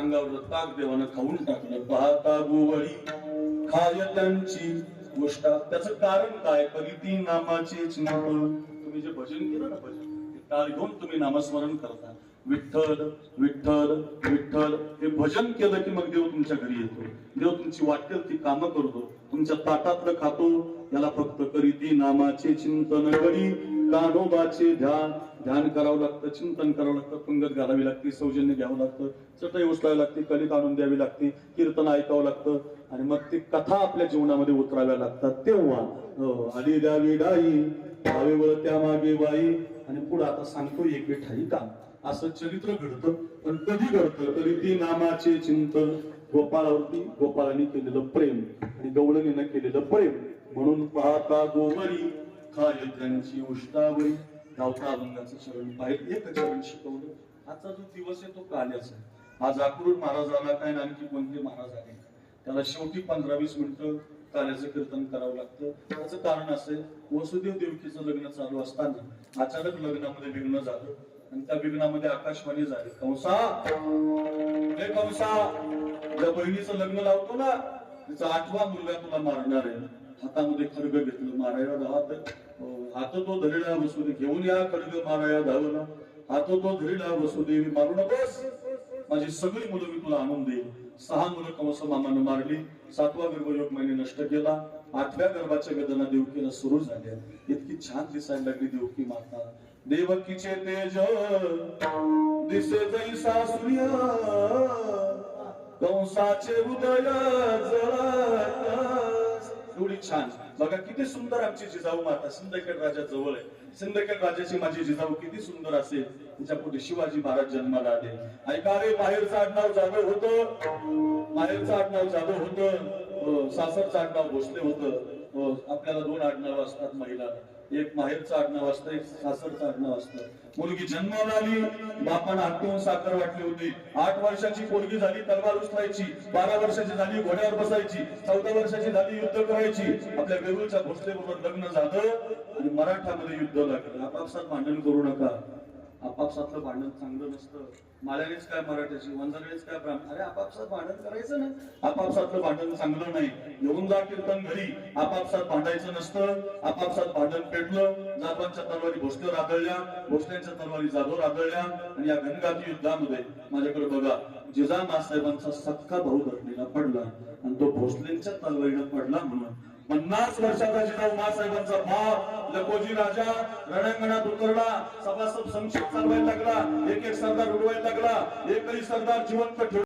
अंगावर ताक देवानं खाऊन टाकलं. पाहता गोवळी खाय त्यांची गोष्ट. त्याचं कारण काय? करीती नामाचे चिंतन. तुम्ही जे भजन केलं ना, भजन टाळ घेऊन तुम्ही नामस्मरण करता, विठ्ठल विठ्ठल विठ्ठल, हे भजन केलं की मग देव तुमच्या घरी येतो. देव तुमची वाटेल ती कामं करतो, तुमच्या ताटातलं खातो. याला फक्त करीती नामाचे चिंतन करी कान्होबाचे ध्यान. ध्यान करावं लागतं, चिंतन करावं लागतं, पंगत घालावी लागते, सौजन्य घ्यावं लागतं, चटई उचलावी लागते, कलित आणून द्यावी लागते, कीर्तन ऐकावं लागतं, आणि मग ती कथा आपल्या जीवनामध्ये उतराव्या लागतात. तेव्हा आली द्यावी डाई भावे वळत्या मागे बाई. आणि पुढे आता सांगतो एक विठाई काम. असं चरित्र घडतं, पण कधी घडतं? करीती नामाचे चिंतन. गोपाळावरती गोपाळाने केलेलं प्रेम आणि गवळणीनं केलेलं प्रेम. म्हणून पाहता गोवरी खाय त्यांची उष्टावरी. गावता अभंगाचं चरण पाहिजे, एक चरण शिकवलं. आजचा जो दिवस आहे तो काल्याचा आहे. आज अक्रूर महाराज आला काय, आणखी कोणते महाराज आले, त्याला शेवटी 15-20 मिनिटं काल्याचं कीर्तन करावं लागतं. त्याचं कारण असेल, वसुदेव देवकीचं लग्न चालू असताना अचानक लग्नामध्ये विघ्न झालं, आणि त्या विघ्नामध्ये आकाशवाणी झाली, कंसा हे कंसा, ज्या बहिणीचं लग्न लावतो ना तिचा 8वा मुलगा तुला मारणार आहे. हातामध्ये खड्ग घेतलं, मारायला धावत. हात तो धरिला वसुदेव, घेऊन या खड्ग माराया धावला. हात तो धरिला वसुदेवी, मारू नकोस, माझी सगळी मुलं मी तुला आणून देईल. 6 मुलं कंस मामानं मारली. 7वा गर्भयोग महिने नष्ट केला. 8व्या गर्भाच्या वेदना देवकीला सुरू झाल्या. इतकी छान दिसायला लागली देवकी माता. देवकीचे तेज दिसे जैसा सूर्य, कंसाचे हृदय जळत. एवढी छान. बघा किती सुंदर आमची जिजाऊ माता. सिंदखेड राजा जवळ आहे. सिंदखेड राजाची माझी जिजाऊ किती सुंदर असेल. तिच्या पुढे शिवाजी महाराज जन्माला आले. ऐका रे, माहेरचं आडनाव जाधव होतं, माहेरचं आडनाव जाधव होतं, सासरचं आडनाव भोसले होतं. आपल्याला 2 आडनाव असतात महिला, एक माहेरचं आडनाव असतं, एक सासरचं आडनाव असतं. मुलगी जन्माला आली, बापानं हातून साखर वाटली होती. 8 वर्षाची पोरगी झाली, तलवार उचलायची. 12 वर्षाची झाली, घोड्यावर बसायची. 14 वर्षाची झाली, युद्ध करायची. आपल्या वेरूळच्या भोसले बरोबर लग्न झालं आणि मराठामध्ये युद्ध लागलं. आपापसात भांडण करू नका. आपापसातलं भांडण चांगलं नसतं. माळ्यानेच काय मराठ्याची, वंजारीच काय ब्राह्मण, अरे आपापसात भांडण करायचं ना. आपापसातलं भांडण चांगलं नाही. घेऊन जा कीर्तन घरी. आपापसात भांडायचं नसतं. आपापसात भांडण पेटलं, जाधवांच्या तलवारी भोसल्यावर आदळल्या, भोसल्यांच्या तलवारी जाधवर आदळल्या. आणि या घनघाती युद्धामध्ये माझ्याकडे बघा, जिजामासाहेबांचा सख्खा भाऊ धरणीला पडला, आणि तो भोसलेंच्या तलवारीला पडला. म्हणून 50 वर्षाचा जिजाऊ मासाहेबांचा भाव लकोजी राजा रणांगणात उतरला. सभासद संक्षेप चालवायला लागला, एक एक सरदार उडवायला लागला. एकही सरदार जिवंत